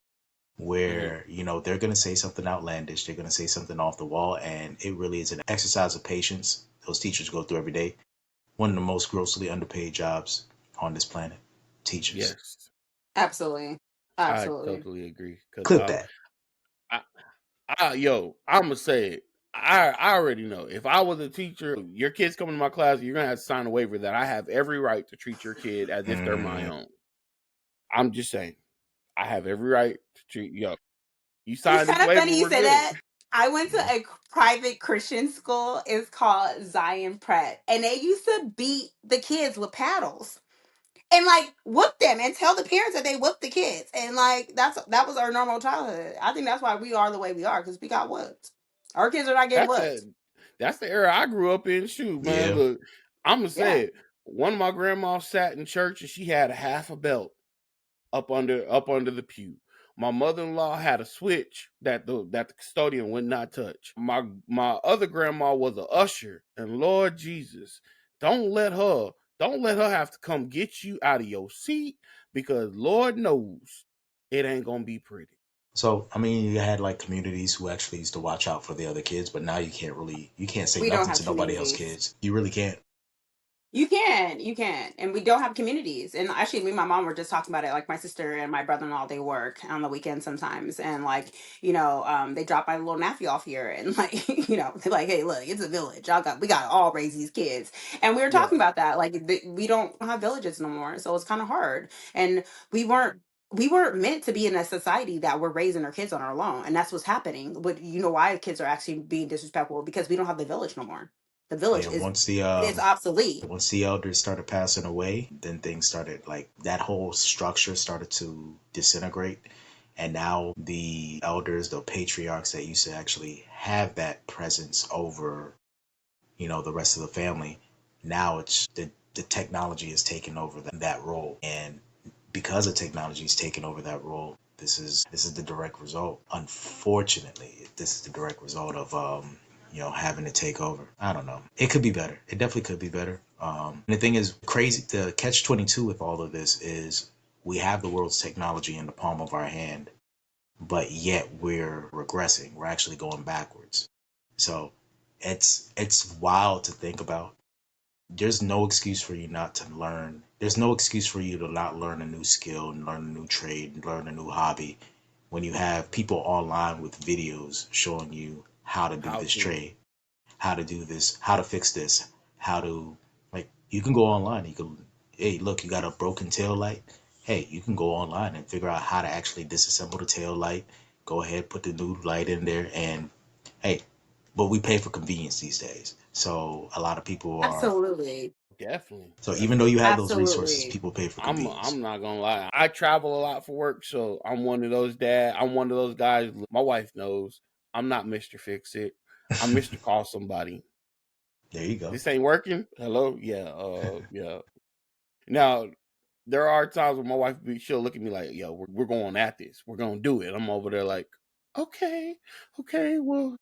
Mhm. where they're going to say something outlandish, they're going to say something off the wall, and it really is an exercise of patience those teachers go through every day. One of the most grossly underpaid jobs on this planet, teachers. Yes, Absolutely. I Absolutely. totally agree. Cause Clip that. I, yo, I'm gonna say it. I already know. If I was a teacher, your kids coming to my class, you're gonna have to sign a waiver that I have every right to treat your kid as if they're my Mm, own. I'm just saying, I have every right to treat yo. You It's sign this kind of waiver, funny you we're say good. that. I went to mm. a private Christian school. It's called Zion Prep. And they used to beat the kids with paddles. And like whoop them and tell the parents that they whooped the kids. And like that was our normal childhood. I think that's why we are the way we are, because we got whooped. Our kids are not getting That's whooped. a that's the era I grew up in. Shoot, man. Yeah. Look, I'm gonna Yeah. say it. One of my grandmas sat in church and she had a half a belt up under the pew. My mother-in-law had a switch that the custodian would not touch. My other grandma was a usher, and Lord Jesus, don't let her don't let her have to come get you out of your seat because Lord knows it ain't gonna be pretty. So I mean, you had like communities who actually used to watch out for the other kids, but now you can't say We don't nothing have to nobody else communities. kids. You really can't. You can, and we don't have communities. And actually, me and my mom were just talking about it. Like my sister and my brother-in-law, they work on the weekends sometimes, and like they drop my little nephew off here, and like they're like, hey, look, it's a village. We got to all raise these kids, and we were Yeah, talking about that. Like we don't have villages no more, so it's kind of hard. And we weren't. We weren't meant to be in a society that we're raising our kids on our own, and that's what's happening. But you know why kids are actually being disrespectful? Because we don't have the village no more. The village Yeah, is obsolete. once the elders started passing away, then things started like that whole structure started to disintegrate. And now the elders, the patriarchs that used to actually have that presence over, the rest of the family, now the technology has taken over that role, and because the technology is taking over that role, this is the direct result. Unfortunately, this is the direct result of having to take over. I don't know. It could be better. It definitely could be better. And the thing is, crazy. The catch-22 with all of this is we have the world's technology in the palm of our hand, but yet we're regressing. We're actually going backwards. So it's wild to think about. There's no excuse for you not to learn. There's no excuse for you to not learn a new skill and learn a new trade and learn a new hobby when you have people online with videos showing you how to do How this to? trade, how to do this, how to fix this, how to, like, you can go online. You can, hey, look, you got a broken tail light. Hey, you can go online and figure out how to actually disassemble the tail light. Go ahead, put the new light in there, and hey, but we pay for convenience these days. So a lot of people are. Absolutely. Definitely, So even though definitely. you have those resources, Absolutely. people pay for convenience. I'm not gonna lie. I travel a lot for work, so I'm one of those dad. I'm one of those guys. My wife knows I'm not Mister Fix It. I'm Mister Call Somebody. There you go. This ain't working. Hello, yeah, yeah. Now there are times when my wife she'll look at me like, "Yo, we're going at this. We're gonna do it." I'm over there like, "Okay, okay, well,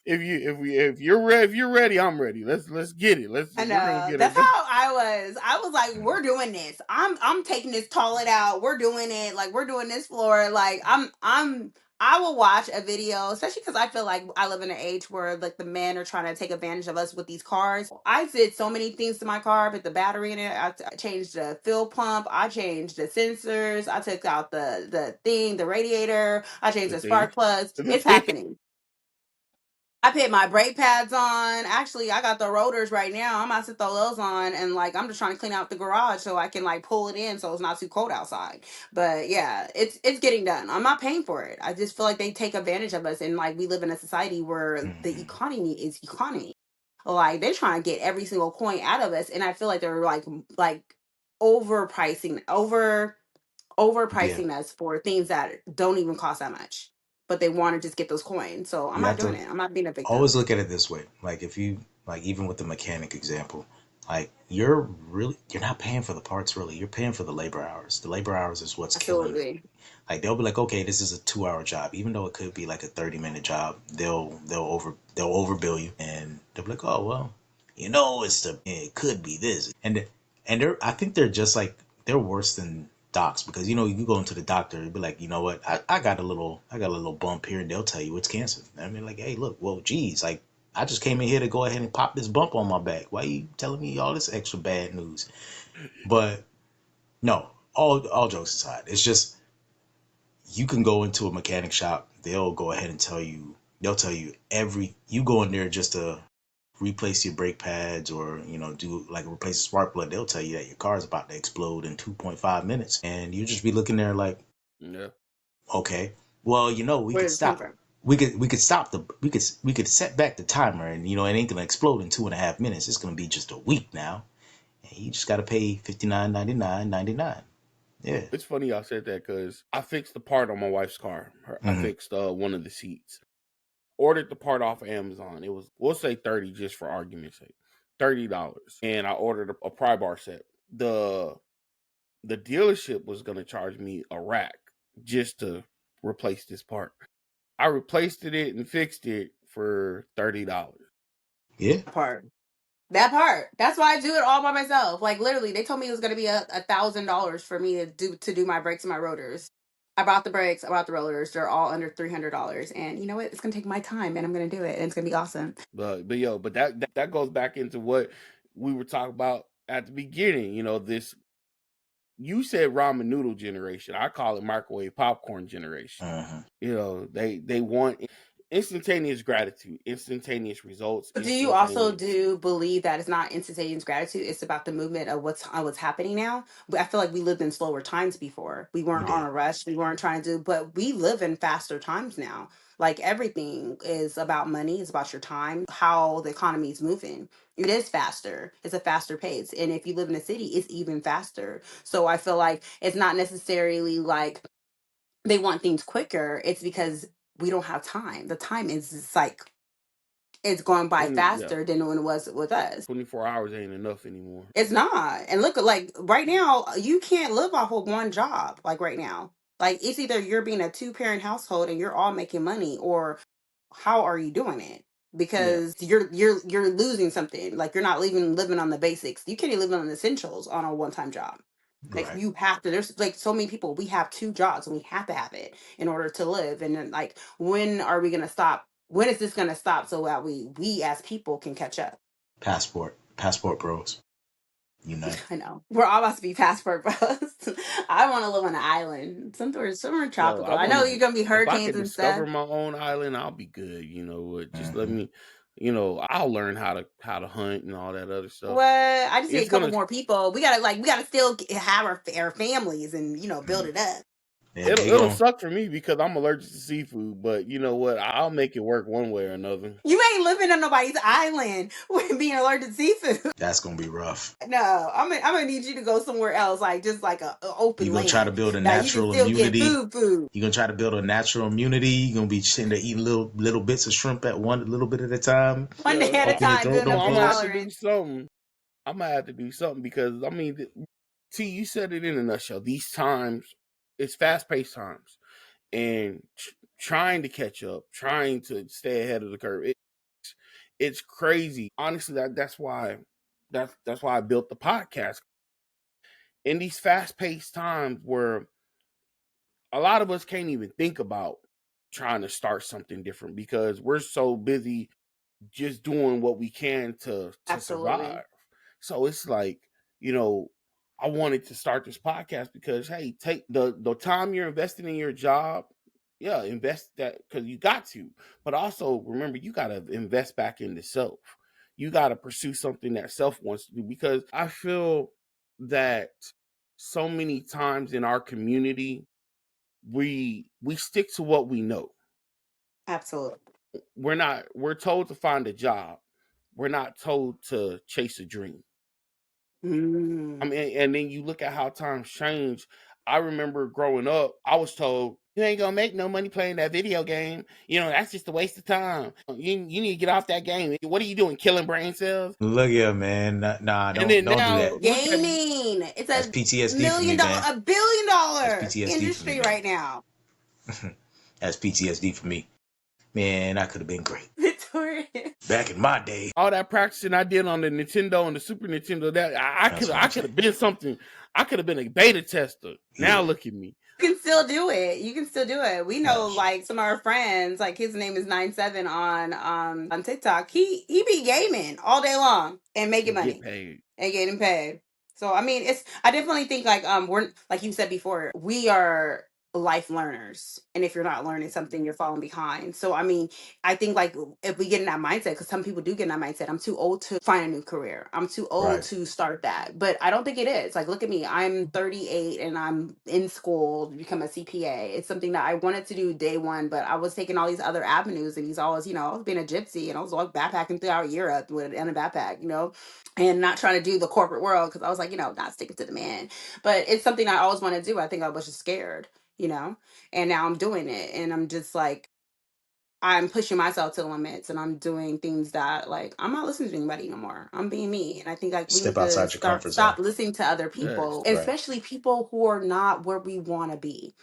if you're ready, I'm ready. Let's get it. I We're gonna know. get That's her." how I was. I was like, we're doing this. I'm taking this toilet out. We're doing it. Like we're doing this floor. Like I will watch a video, especially because I feel like I live in an age where like the men are trying to take advantage of us with these cars. I did so many things to my car, but the battery in it, I changed the fuel pump, I changed the sensors, I took out the radiator, I changed The the thing, spark plugs. the It's thing. happening. I put my brake pads on. Actually, I got the rotors right now. I'm about to throw those on, and like I'm just trying to clean out the garage so I can like pull it in so it's not too cold outside. But yeah, it's getting done. I'm not paying for it. I just feel like they take advantage of us, and like we live in a society where the Hmm. economy is economy. Like they're trying to get every single coin out of us, and I feel like they're like overpricing over Yeah, overpricing us for things that don't even cost that much. But they want to just get those coins. So I'm you not have doing to it. I'm not being a always victim. look at it this way. Like if you like even with the mechanic example, like you're not paying for the parts really. You're paying for the labor hours. The labor hours is what's killing it. Absolutely. Like they'll be like, okay, this is a 2 hour job, even though it could be like a 30-minute job. They'll overbill you, and they'll be like, oh well, it could be this, and they're I think they're just like they're worse than docs because you go into the doctor and be like, you know what, I got a little bump here, and they'll tell you it's cancer. I mean, like, hey, look, well, geez, like I just came in here to go ahead and pop this bump on my back. Why are you telling me all this extra bad news? But no, all jokes aside, it's just you can go into a mechanic shop. They'll go ahead and they'll tell you you go in there just to replace your brake pads or, do like replace a spark plug. They'll tell you that your car is about to explode in 2.5 minutes. And you just be looking there like, Yeah. okay, well, we Where could did it come stop. from? We could stop we could set back the timer and, it ain't going to explode in 2.5 minutes. It's going to be just a week now. And you just got to pay 59.99.99. Yeah. It's funny y'all said that because I fixed the part on my wife's car. I Hmm. fixed one of the seats. Ordered the part off of Amazon. It was, we'll say 30 just for argument's sake. $30. And I ordered a pry bar set. The the dealership was gonna charge me a rack just to replace this part. I replaced it and fixed it for $30. Yeah. That part. That part. That's why I do it all by myself. Like literally, they told me it was gonna be $1,000 for me to do my brakes and my rotors. I bought the brakes, I bought the rollers. They're all under $300. And you know what? It's gonna take my time and I'm gonna do it and it's gonna be awesome. But that goes back into what we were talking about at the beginning. This, you said ramen noodle generation. I call it microwave popcorn generation. Hmm. They want instantaneous gratitude, instantaneous results, Do you also instantaneous. do believe that it's not instantaneous gratitude? It's about the movement of what's happening now. But I feel like we lived in slower times before. We We weren't on did. a rush. We weren't trying to do. But we live in faster times now. Like everything is about money. It's about your time. How the economy is moving. It is faster. It's a faster pace. And if you live in a city, it's even faster. So I feel like it's not necessarily like they want things quicker. It's because we don't have time. The time is just like it's going by 20, yeah, faster than when it was with us. 24 hours ain't enough anymore. It's not. And look, like right now, you can't live off of one job. Like right now, like it's either you're being a two-parent household and you're all making money, or how are you doing it? Yeah, Because you're losing something. Like you're not living on the basics. You can't even live on the essentials on a one-time job. Like Right. you have to. There's like so many people. We have two jobs and we have to have it in order to live. And then like, when are we gonna stop? When is this gonna stop so that we as people can catch up? Passport bros, unite. I know. We're all about to be passport bros. I want to live on an island, somewhere yo, tropical. I I want know to. you're gonna be If I hurricanes could and stuff. discover my own island, I'll be good. You know what? Just let Hmm. me. You know, I'll learn how to hunt and all that other stuff. What? I just need a It's couple gonna more people. We gotta still have our families and build it up. Yeah, it'll they it'll gon' suck for me because I'm allergic to seafood. But you know what? I'll make it work one way or another. You ain't living on nobody's island with being allergic to seafood. that's gonna be rough. No, I'm gonna need you to go somewhere else, like just like a You're open gonna try to land build a that you can natural still get immunity. food. You're gonna try to build a natural immunity. You're gonna be sitting there eating little bits of shrimp at one little bit at a time. One day Yeah, at a Hoping your time, throat building no, up don't your I'm gonna have to bust. do tolerance. something. I'm gonna have to do something because I mean, T, you said it in a nutshell. These times, it's fast paced times, and trying to catch up, trying to stay ahead of the curve. It's crazy. Honestly, that's why I built the podcast. In these fast paced times where a lot of us can't even think about trying to start something different because we're so busy just doing what we can to Absolutely. survive. So it's like, you know, I wanted to start this podcast because hey, take the time you're investing in your job, yeah, invest that because you got to. But also remember you gotta invest back into self. You gotta pursue something that self wants to do because I feel that so many times in our community we stick to what we know. Absolutely. We're told to find a job. We're not told to chase a dream. I Mm. mean, and then you look at how times change. I remember growing up, I was told you ain't gonna make no money playing that video game. You know, that's just a waste of time. You need to get off that game. What are you doing? Killing brain cells? Look here, man. Nah, And don't then don't do now that. look at Gaming. It's That's a PTSD for me, million dollar, man. a billion That's dollar PTSD for me, industry man. right now. That's PTSD for me. Man, I could have been great Victoria. back in my day. all that practicing I did on the Nintendo and the Super Nintendo. That That's what I I'm could saying. have been something. I could have been a beta tester. Now Yeah. look at me. You can still do it. You can still do it. We know Yes. like some of our friends, like his name is 97 on TikTok. He be gaming all day long and making And get money paid. and getting paid. So I mean, I definitely think like we're like you said before, we are life learners, and if you're not learning something, you're falling behind. So I mean, I think like if we get in that mindset, because some people do get in that mindset, I'm too old to find a new career, I'm too old Right. to start that. But I don't think it is. Like look at me, I'm 38 and I'm in school to become a CPA. It's something that I wanted to do day one, but I was taking all these other avenues, and he's always, I was being a gypsy and I was like backpacking throughout Europe with in a backpack, and not trying to do the corporate world because I was like, not sticking to the man. But it's something I always want to do. I think I was just scared, and now I'm doing it. And I'm just like, I'm pushing myself to the limits, and I'm doing things that like I'm not listening to anybody no more. I'm being me. And I think like we Step need to outside your comfort zone. stop listening to other Yes. people, Right. especially people who are not where we want to be.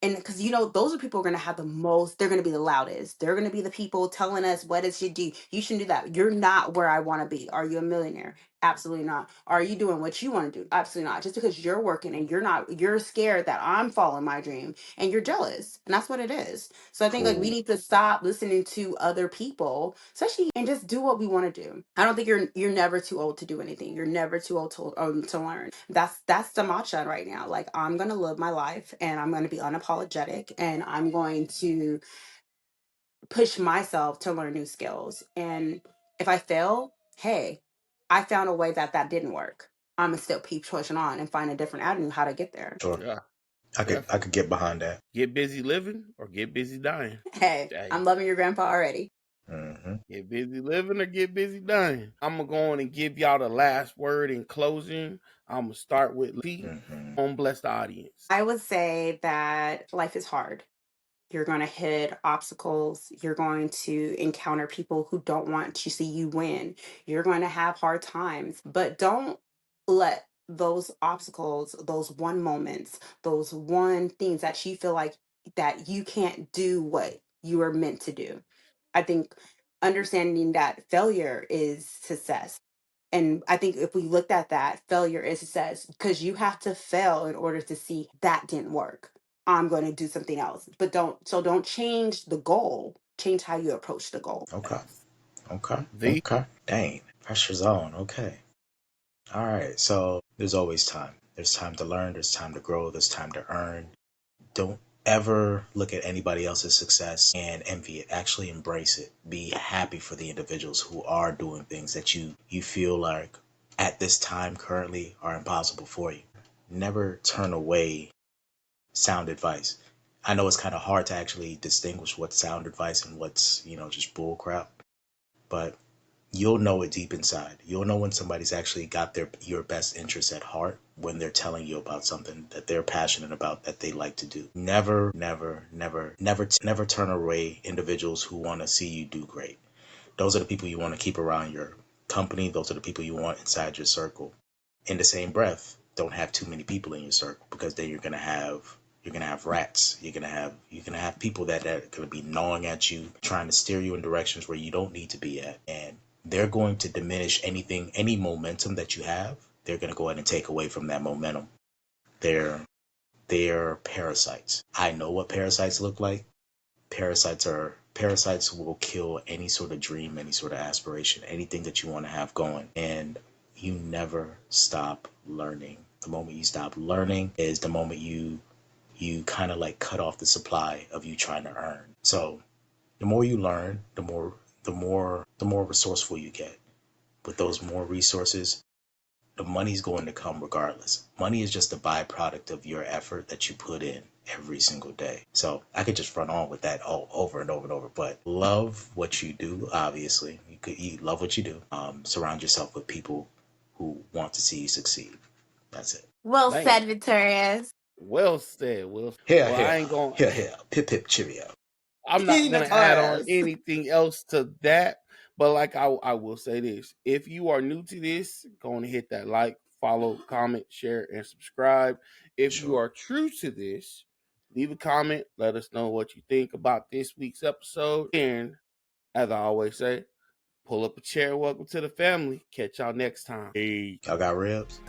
And because those are people who are going to have the most, they're going to be the loudest, they're going to be the people telling us what it should do, you shouldn't do that, you're not where I want to be. Are you a millionaire? Absolutely not. Are you doing what you want to do? Absolutely not. Just because you're working and you're scared that I'm following my dream and you're jealous, and that's what it is. So I think like we Cool. need to stop listening to other people, especially, and just do what we want to do. I don't think you're never too old to do anything. You're never too old to learn. That's the matcha right now. Like I'm gonna live my life and I'm gonna be unapologetic and I'm going to push myself to learn new skills. And if I fail, hey, I found a way that didn't work. I'm gonna still keep pushing on and find a different avenue how to get there. Sure. Yeah. I could get behind that. Get busy living or get busy dying. Hey, Hey, I'm loving your grandpa already. Hmm. get busy living or get busy dying. I'm gonna go on and give y'all the last word in closing. I'm gonna start with T. Hmm. On bless the audience. I would say that life is hard. You're going to hit obstacles. You're going to encounter people who don't want to see you win. You're going to have hard times, but don't let those obstacles, those one moments, those one things that you feel like that you can't do what you are meant to do. I think understanding that failure is success. And I think if we looked at that, failure is success because you have to fail in order to see that didn't work. I'm going to do something else. But don't change the goal. Change how you approach the goal. Okay. Okay. V. Okay. Dang. Pressure's on. Okay. All right. So there's always time. There's time to learn. There's time to grow. There's time to earn. Don't ever look at anybody else's success and envy it. Actually embrace it. Be happy for the individuals who are doing things that you feel like at this time currently are impossible for you. Never turn away sound advice. I know it's kind of hard to actually distinguish what's sound advice and what's, just bull crap, but you'll know it deep inside. You'll know when somebody's actually got your best interests at heart when they're telling you about something that they're passionate about that they like to do. Never, never, never, never turn away individuals who want to see you do great. Those are the people you want to keep around your company. Those are the people you want inside your circle. In the same breath, don't have too many people in your circle because then you're gonna have rats. You're gonna have people that are gonna be gnawing at you, trying to steer you in directions where you don't need to be at, and they're going to diminish any momentum that you have. They're gonna go ahead and take away from that momentum. They're parasites. I know what parasites look like. Parasites will kill any sort of dream, any sort of aspiration, anything that you want to have going, and you never stop learning. The moment you stop learning is the moment you kind of like cut off the supply of you trying to earn. So the more you learn, the more resourceful you get. With those more resources, the money's going to come regardless. Money is just a byproduct of your effort that you put in every single day. So I could just run on with that all over and over and over. But love what you do. Obviously, you love what you do. Surround yourself with people who want to see you succeed. That's it. Well Man, said, Victorious. well said. Well, Here, well, here, I ain't gonna. here, here. Pip, pip, cheerio. I'm not gonna add on Victorious. anything else to that. But like I will say this: if you are new to this, go on and hit that like, follow, comment, share, and subscribe. If you Sure. are true to this, leave a comment. Let us know what you think about this week's episode. And as I always say, pull up a chair. Welcome to the family. Catch y'all next time. Peace. Y'all got ribs?